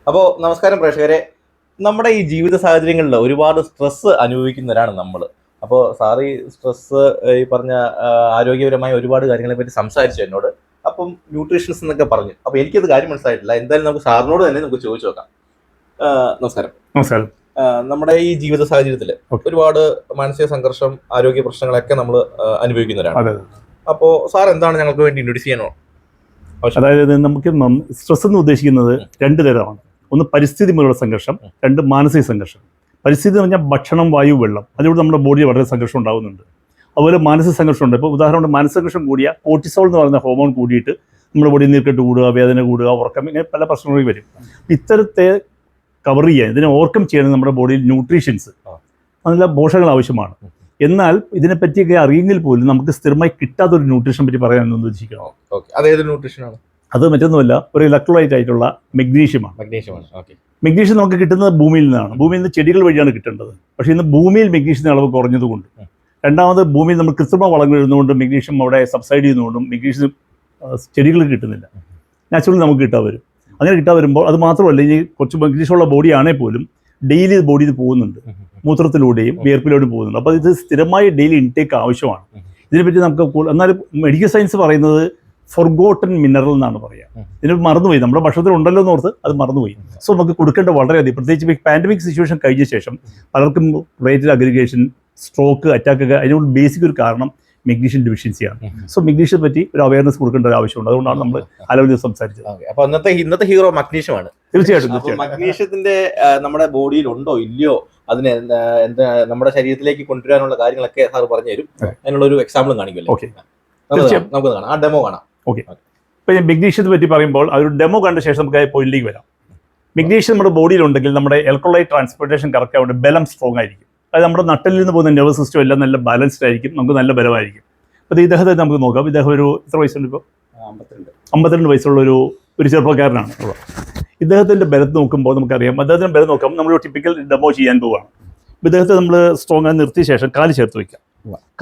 അപ്പോൾ നമസ്കാരം പ്രേക്ഷകരെ. നമ്മുടെ ഈ ജീവിത സാഹചര്യങ്ങളിൽ ഒരുപാട് സ്ട്രെസ്സ് അനുഭവിക്കുന്നവരാണ് നമ്മൾ. അപ്പോൾ സാറ് ഈ സ്ട്രെസ്സ് ഈ പറഞ്ഞ ആരോഗ്യപരമായ ഒരുപാട് കാര്യങ്ങളെ പറ്റി സംസാരിച്ചു എന്നോട്. അപ്പം ന്യൂട്രീഷൻസ് എന്നൊക്കെ പറഞ്ഞു. അപ്പോൾ എനിക്കത് കാര്യം മനസ്സിലായിട്ടില്ല. എന്തായാലും നമുക്ക് സാറിനോട് തന്നെ നമുക്ക് ചോദിച്ചു നോക്കാം. നമസ്കാരം. നമസ്കാരം. നമ്മുടെ ഈ ജീവിത സാഹചര്യത്തിൽ ഒരുപാട് മാനസിക സംഘർഷം, ആരോഗ്യ പ്രശ്നങ്ങളൊക്കെ നമ്മൾ അനുഭവിക്കുന്നവരാണ്. അപ്പോൾ സാർ എന്താണ് ഞങ്ങൾക്ക് വേണ്ടി ഇൻട്രൊഡ്യൂസ് ചെയ്യാനോ? അതായത് നമുക്ക് സ്ട്രെസ് എന്ന് ഉദ്ദേശിക്കുന്നത് രണ്ട് തരമാണ്. ഒന്ന് പരിസ്ഥിതി മൂലമുള്ള സംഘർഷം, രണ്ട് മാനസിക സംഘർഷം. പരിസ്ഥിതി എന്ന് പറഞ്ഞാൽ ഭക്ഷണം, വായു, വെള്ളം, അതിലൂടെ നമ്മുടെ ബോഡിയിൽ വളരെ സംഘർഷം ഉണ്ടാകുന്നുണ്ട്. അതുപോലെ മാനസിക സംഘർഷമുണ്ട്. ഇപ്പോൾ ഉദാഹരണം, മാനസിക സംഘർഷം കൂടിയ കോർട്ടിസോൾ എന്ന് പറയുന്ന ഹോർമോൺ കൂടിയിട്ട് നമ്മുടെ ബോഡിയിൽ നീർക്കെട്ട് കൂടുക, വേദന കൂടുക, ഉറക്കം, ഇങ്ങനെ പല പ്രശ്നങ്ങളും വരും. ഇത്തരത്തെ കവർ ചെയ്യാൻ, ഇതിനെ ഓവർകം ചെയ്യാൻ നമ്മുടെ ബോഡിയിൽ ന്യൂട്രീഷൻസ്, അതിനുള്ള പോഷകങ്ങൾ ആവശ്യമാണ്. എന്നാൽ ഇതിനെപ്പറ്റിയൊക്കെ അറിയെങ്കിൽ പോലും നമുക്ക് സ്ഥിരമായി കിട്ടാത്തൊരു ന്യൂട്രീഷനെ പറ്റി പറയാനൊന്നും ഉദ്ദേശിക്കണം. അതേത് ന്യൂട്രീഷനാണ്? അത് മറ്റൊന്നുമല്ല, ഒരു ഇലക്ട്രോലൈറ്റ് ആയിട്ടുള്ള മെഗ്നീഷ്യമാണ്. മെഗ്നീഷ്യം നമുക്ക് കിട്ടുന്നത് ഭൂമിയിൽ നിന്നാണ്. ഭൂമിയിൽ നിന്ന് ചെടികൾ വഴിയാണ് കിട്ടേണ്ടത്. പക്ഷേ ഇന്ന് ഭൂമിയിൽ മെഗ്നീഷ്യത്തിൻ്റെ അളവ് കുറഞ്ഞതുകൊണ്ട്, രണ്ടാമത് ഭൂമിയിൽ നമ്മൾ കൃത്രിമ വളങ്ങൾ ഇടുന്നതുകൊണ്ട് മെഗ്നീഷ്യം അവിടെ സബ്സൈഡ് ചെയ്യുന്നതുകൊണ്ടും മെഗ്നീഷ്യം ചെടികൾക്ക് കിട്ടുന്നില്ല. നാച്ചുറലി നമുക്ക് കിട്ടാൻ വരും. അങ്ങനെ കിട്ടാൻ വരുമ്പോൾ അത് മാത്രമല്ല, ഇനി കുറച്ച് മെഗ്നീഷ്യമുള്ള ബോഡിയാണെങ്കിൽ പോലും ഡെയിലി ബോഡിയിൽ പോകുന്നുണ്ട്, മൂത്രത്തിലൂടെയും വിയർപ്പിലൂടെയും പോകുന്നുണ്ട്. അപ്പോൾ ഇത് സ്ഥിരമായി ഡെയിലി ഇൻടേക്ക് ആവശ്യമാണ്. ഇതിനെപ്പറ്റി നമുക്ക്, എന്നാലും മെഡിക്കൽ സയൻസ് പറയുന്നത് ഫൊർഗോട്ടൺ മിനറൽ എന്നാണ് പറയുക. ഇതിന് മറന്നുപോയി, നമ്മുടെ ഭക്ഷണത്തിൽ ഉണ്ടല്ലോ എന്ന് ഓർത്ത് അത് മറന്നുപോയി. സോ നമുക്ക് കൊടുക്കേണ്ട വളരെയധികം, പ്രത്യേകിച്ച് പാൻഡമിക് സിറ്റുവേഷൻ കഴിഞ്ഞ ശേഷം പലർക്കും റേറ്റഡ് അഗ്രിഗേഷൻ, സ്ട്രോക്ക്, അറ്റാക്കൊക്കെ, അതിനോട് ബേസിക് ഒരു കാരണം മെഗ്നീഷ്യം ഡെഫിഷ്യൻസിയാണ്. സോ മെഗ്നീഷ്യത്തെ പറ്റി ഒരു അവയർനെസ് കൊടുക്കേണ്ട ഒരു ആവശ്യമുണ്ട്. അതുകൊണ്ടാണ് നമ്മൾ അലവധി സംസാരിച്ചത്. അപ്പോൾ ഇന്നത്തെ ഹീറോ മഗ്നീഷ്യമാണ്. തീർച്ചയായിട്ടും. മഗ്നീഷ്യത്തിന്റെ നമ്മുടെ ബോഡിയിൽ ഉണ്ടോ ഇല്ലയോ, അതിന് എന്താ നമ്മുടെ ശരീരത്തിലേക്ക് കൊണ്ടുവരാനുള്ള കാര്യങ്ങളൊക്കെ സാർ പറഞ്ഞു തരും. അതിനുള്ള ഒരു എക്സാമ്പിളും കാണിക്കുമല്ലോ. നമുക്ക് കാണാം, ആ ഡെമോ കാണാം. ഓക്കെ. ഇപ്പോൾ ഞാൻ മെഗ്നീഷ്യത്തെ പറ്റി പറയുമ്പോൾ അതൊരു ഡെമോ കണ്ട ശേഷം നമുക്ക് ആ പോയിന്റിലേക്ക് വരാം. മെഗ്നീഷ്യം നമ്മുടെ ബോഡിയിലുണ്ടെങ്കിൽ നമ്മുടെ ഇലക്ട്രോലൈറ്റ് ട്രാൻസ്പോർട്ടേഷൻ കറക്റ്റ് ആവുമ്പോൾ ബലം സ്ട്രോങ് ആയിരിക്കും. അത് നമ്മുടെ നട്ടലിൽ നിന്ന് പോകുന്ന നെർവസ് സിസ്റ്റം എല്ലാം നല്ല ബാലൻസ്ഡ് ആയിരിക്കും, നമുക്ക് നല്ല ബലമായിരിക്കും. അപ്പോൾ ഇദ്ദേഹത്തെ നമുക്ക് നോക്കാം. ഇദ്ദേഹം ഒരു എത്ര വയസ്സുണ്ട്? ഇപ്പോൾ 52 വയസ്സുള്ള ഒരു ചെറുപ്പക്കാരനാണ്. ഇദ്ദേഹത്തിൻ്റെ ബലത്ത് നോക്കുമ്പോൾ നമുക്കറിയാം, അദ്ദേഹത്തിൻ്റെ ബലം നോക്കാം. നമ്മൾ ടിപ്പിക്കൽ ഡെമോ ചെയ്യാൻ പോവുകയാണ്. ഇദ്ദേഹത്തെ നമ്മൾ സ്ട്രോങ് ആയി നിർത്തിയ ശേഷം കാല് ചേർത്ത് വയ്ക്കാം.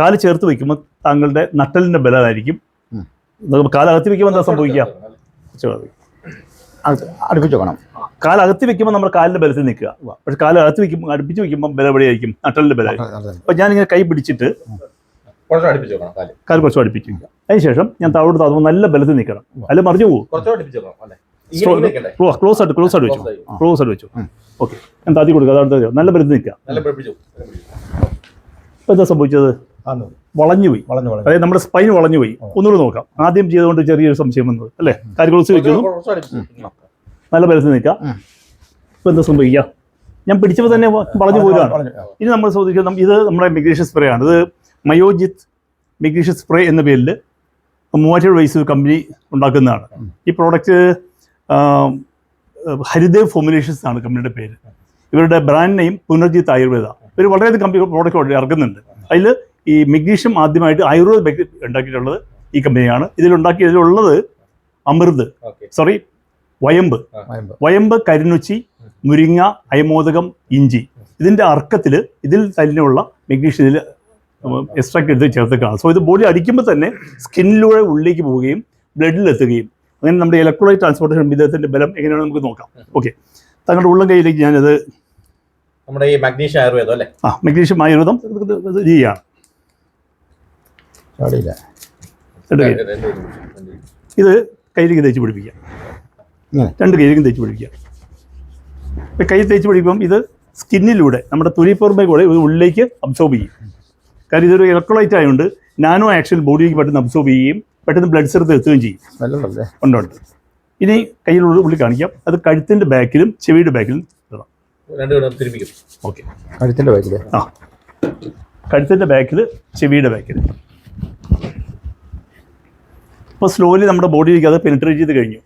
കാല് ചേർത്ത് വയ്ക്കുമ്പോൾ താങ്കളുടെ നട്ടലിൻ്റെ ബലമായിരിക്കും. കാലകത്തി വയ്ക്കുമ്പോൾ എന്താ സംഭവിക്കുക? അടുപ്പിച്ച് വെക്കണം. കാലകത്തി വെക്കുമ്പോൾ നമ്മൾ കാലിൻ്റെ ബലത്തിൽ നിൽക്കുക. പക്ഷെ കാലകത്തി വയ്ക്കുമ്പോൾ, അടുപ്പിച്ച് വയ്ക്കുമ്പോൾ ബലം എവിടെയായിരിക്കും? നട്ടലിൻ്റെ ബലമായിരിക്കും. അപ്പോൾ ഞാനിങ്ങനെ കൈ പിടിച്ചിട്ട് കാല് കുറച്ച് അടുപ്പിച്ച് വയ്ക്കുക. അതിനുശേഷം ഞാൻ താഴോട്ട് താഴ്ത്തുമ്പോൾ നല്ല ബലത്തിൽ നിൽക്കണം, അല്ലെ മറിഞ്ഞു പോകും. ക്ലോസ് ആയിട്ട് വെച്ചു. ഓക്കെ, ഞാൻ താത്തി കൊടുക്കുക. അതടുത്ത് നല്ല ബലത്തിൽ നിൽക്കുക. ഇപ്പോൾ എന്താ സംഭവിച്ചത്? വളഞ്ഞുപോയി. അതായത് നമ്മുടെ സ്പൈൻ വളഞ്ഞുപോയി. ഒന്നുകൂടി നോക്കാം. ആദ്യം ചെയ്തുകൊണ്ട് ചെറിയൊരു സംശയം വന്നത് അല്ലേ? കാര്യം ക്ലോസ് വെക്കുന്നു, നല്ല ബലത്തിൽ നിൽക്കുക. ഇപ്പോൾ എന്താ സംഭവിക്കുക? ഞാൻ പിടിച്ചപ്പോൾ തന്നെ വളഞ്ഞു പോരുകയാണ്. ഇനി നമ്മൾ ശ്രദ്ധിക്കുന്നത്, ഇത് നമ്മുടെ മെഗ്നീഷ്യം സ്പ്രേ ആണ്. ഇത് മയോജിത്ത് മെഗ്നീഷ്യം സ്പ്രേ എന്ന പേരിൽ 3000 വയസ്സ് കമ്പനി ഉണ്ടാക്കുന്നതാണ്. ഈ പ്രോഡക്റ്റ് ഹരിദേവ് ഫോർമുലേഷൻസ് ആണ് കമ്പനിയുടെ പേര്. ഇവരുടെ ബ്രാൻഡ് നെയിം പുനർജിത്ത് ആയുർവേദ. ഇവർ വളരെയധികം കമ്പനി പ്രോഡക്റ്റ് ഇറക്കുന്നുണ്ട്. അതിൽ ഈ മെഗ്നീഷ്യം ആദ്യമായിട്ട് ആയുർവേദ ഉണ്ടാക്കിയിട്ടുള്ളത് ഈ കമ്പനിയാണ്. ഇതിലുള്ളത് വയമ്പ്, കരിനുച്ചി, മുരിങ്ങ, അയമോദകം, ഇഞ്ചി. ഇതിൻ്റെ അർക്കത്തിൽ ഇതിൽ തന്നെയുള്ള മെഗ്നീഷ്യം ഇതിൽ എക്സ്ട്രാക്ട് എടുത്ത് ചേർത്തേക്കാണ്. സോ ഇത് ബോഡി അടിക്കുമ്പോൾ തന്നെ സ്കിന്നിലൂടെ ഉള്ളിലേക്ക് പോവുകയും ബ്ലഡിലെത്തുകയും, അങ്ങനെ നമ്മുടെ ഇലക്ട്രോലൈറ്റ് ട്രാൻസ്പോർട്ടേഷൻ വിധത്തിൻ്റെ ബലം എങ്ങനെയാണ് നമുക്ക് നോക്കാം. ഓക്കെ, താങ്കളുടെ ഉള്ളം കൈയിലേക്ക് ഞാനത് നമ്മുടെ ഈ മഗ്നീഷ്യം ആയുർവേദം അല്ലേ? മഗ്നീഷ്യം ആയുർവേദം ചെയ്യാണ്. ഇത് കയ്യിലേക്ക് തേച്ച് പിടിപ്പിക്കുക. 2 കൈയിലേക്കും തേച്ച് പിടിപ്പിക്കുക. കൈ തേച്ച് പിടിക്കുമ്പം ഇത് സ്കിന്നിലൂടെ നമ്മുടെ തൊലിപ്പുറമേ കൂടെ ഇത് ഉള്ളിലേക്ക് അബ്സോർബ് ചെയ്യും. കാര്യം ഇതൊരു ഇലക്ട്രോലൈറ്റ് ആയതുകൊണ്ട് നാനോ ആക്ഷൻ ബോഡിയിലേക്ക് പെട്ടെന്ന് അബ്സോർബ് ചെയ്യുകയും പെട്ടെന്ന് ബ്ലഡ് സെൽസ് എത്തുകയും ചെയ്യും. ഉണ്ട്. ഇനി കയ്യിലുള്ള ഉള്ളിൽ കാണിക്കാം. അത് കഴുത്തിൻ്റെ ബാക്കിലും ചെവിയുടെ ബാക്കിലും ഇടാം. ഓക്കെ, കഴുത്തിൻ്റെ ബാക്കിൽ, കഴുത്തിൻ്റെ ബാക്കിൽ, ചെവിയുടെ ബാക്കിൽ. ഇപ്പോൾ സ്ലോലി നമ്മുടെ ബോഡിയിലേക്ക് അത് പെനിട്രേറ്റ് ചെയ്ത് കഴിഞ്ഞു.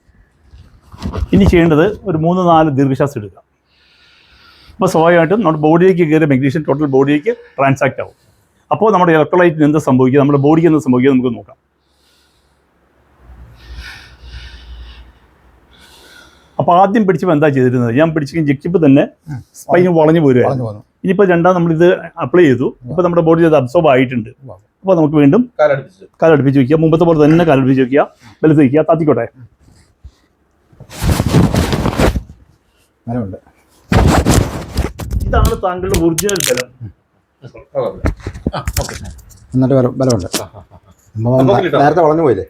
ഇനി ചെയ്യേണ്ടത് ഒരു 3-4 ദീർഘശ്വാസം എടുക്കുക. അപ്പോൾ സ്വാഭാവികമായിട്ടും നമ്മുടെ ബോഡിയിലേക്ക് കയറിയ മെഗ്നീഷ്യം ടോട്ടൽ ബോഡിയിലേക്ക് ട്രാൻസാക്ട് ആവും. അപ്പോൾ നമ്മുടെ ഇലക്ട്രോലൈറ്റിന് എന്താ സംഭവിക്കുക, നമ്മുടെ ബോഡിക്ക് എന്താ സംഭവിക്കുക നമുക്ക് നോക്കാം. അപ്പോൾ ആദ്യം പിടിച്ചപ്പോൾ എന്താ ചെയ്തിരുന്നത്? ഞാൻ ജെക്കിപ്പോൾ തന്നെ സ്പൈൻ വളഞ്ഞു പോരുകയായിരുന്നു. ഇനിയിപ്പോൾ നമ്മളിത് അപ്ലൈ ചെയ്തു. ഇപ്പോൾ നമ്മുടെ ബോഡിയിൽ അത് അബ്സോർബ് ആയിട്ടുണ്ട്. അപ്പോൾ നമുക്ക് വീണ്ടും കാലടുപ്പിച്ച് വയ്ക്കുക. മുമ്പത്തെ പോലെ തന്നെ കാലടുപ്പിച്ച് വയ്ക്കുക. ബലത്ത് വയ്ക്കുക. താത്തിക്കോട്ടെ. ബലമുണ്ട്. ഇതാണ് താങ്കളുടെ ഒറിജിനൽ ബലം. എന്നിട്ട് ബലമുണ്ട്. നേരത്തെ വളഞ്ഞു പോയില്ലേ?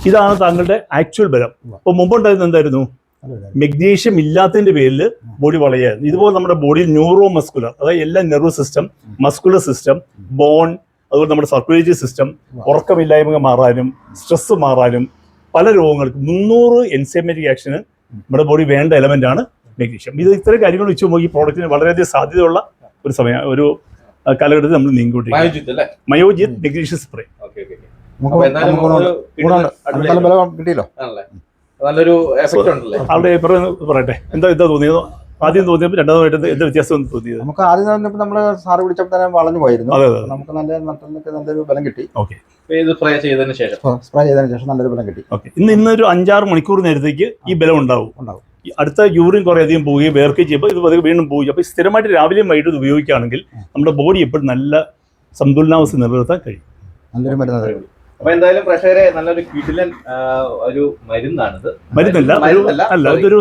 ഇതാണ് താങ്കളുടെ ആക്ച്വൽ ബലം. അപ്പോൾ മുമ്പുണ്ടായിരുന്നത് എന്തായിരുന്നു? മെഗ്നീഷ്യം ഇല്ലാത്തതിന്റെ പേരിൽ ബോഡി വളയായിരുന്നു. ഇതുപോലെ നമ്മുടെ ബോഡിയിൽ ന്യൂറോ മസ്കുലർ, അതായത് എല്ലാ nervous system, muscular system, bone, അതുപോലെ നമ്മുടെ സർക്കുലേറ്ററി സിസ്റ്റം, ഉറക്കമില്ലായ്മ മാറാനും സ്ട്രെസ് മാറാനും പല രോഗങ്ങൾക്കും 300 എൻസൈമാറ്റിക് ആക്ഷന് നമ്മുടെ ബോഡി വേണ്ട എലമെന്റ് ആണ് മെഗ്നീഷ്യം. ഇത് ഇത്തരം കാര്യങ്ങൾ വെച്ച് നോക്കുമ്പോൾ ഈ പ്രോഡക്റ്റിന് വളരെയധികം സാധ്യതയുള്ള ഒരു കാലഘട്ടത്തിൽ നമ്മൾ നീങ്ങിക്കൊണ്ടിരിക്കും. മയോജിത് മെഗ്നീഷ്യം സ്പ്രേ. കിട്ടിയല്ലോ. നല്ലൊരു എഫക്റ്റ് ഉണ്ടല്ലേ? ആളുടെ പറയട്ടെ, എന്താ തോന്നിയത്? ആദ്യം തോന്നിയപ്പോൾ രണ്ടാമതായിട്ട് എന്താ വ്യത്യാസം തോന്നിയത്? നമുക്ക് ആദ്യം തോന്നിയപ്പോൾ നമ്മള് സാറ് വിളിച്ചപ്പോൾ തന്നെ വളഞ്ഞു പോയിരുന്നു. അതെ. നമുക്ക് നല്ലൊരു ബലം കിട്ടി. ഓക്കെ. ഇത് സ്പ്രേ ചെയ്തതിന് ശേഷം നല്ലൊരു ബലം കിട്ടി. ഓക്കെ. ഇന്നൊരു 5-6 മണിക്കൂർ നേരത്തേക്ക് ഈ ബലം ഉണ്ടാവും. അടുത്ത യൂറിൻ കുറേ അധികം പോവുകയും വേർക്കുകയും ചെയ്യുമ്പോൾ ഇത് പതുക്കെ വീണ്ടും പോവുകയും. അപ്പോൾ സ്ഥിരമായിട്ട് രാവിലെയും വൈകിട്ട് ഇത് ഉപയോഗിക്കുകയാണെങ്കിൽ നമ്മുടെ ബോഡി എപ്പോഴും നല്ല സന്തുലനാവസ്ഥ നിലനിർത്താൻ കഴിയും. നല്ലൊരു മരുന്ന്. അപ്പൊ എന്തായാലും പ്രഷറെ നല്ലൊരു കിടിലൻ ഒരു മരുന്നാണിത്. അല്ല, ഇതൊരു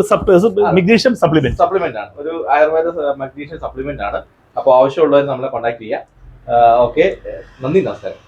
മഗ്നീഷ്യം സപ്ലിമെന്റ് ആണ്. ഒരു ആയുർവേദ മഗ്നീഷ്യം സപ്ലിമെന്റ് ആണ്. അപ്പോൾ ആവശ്യമുള്ളവർ നമ്മളെ കോൺടാക്ട് ചെയ്യാം. ഓക്കെ, നന്ദി, നമസ്കാരം.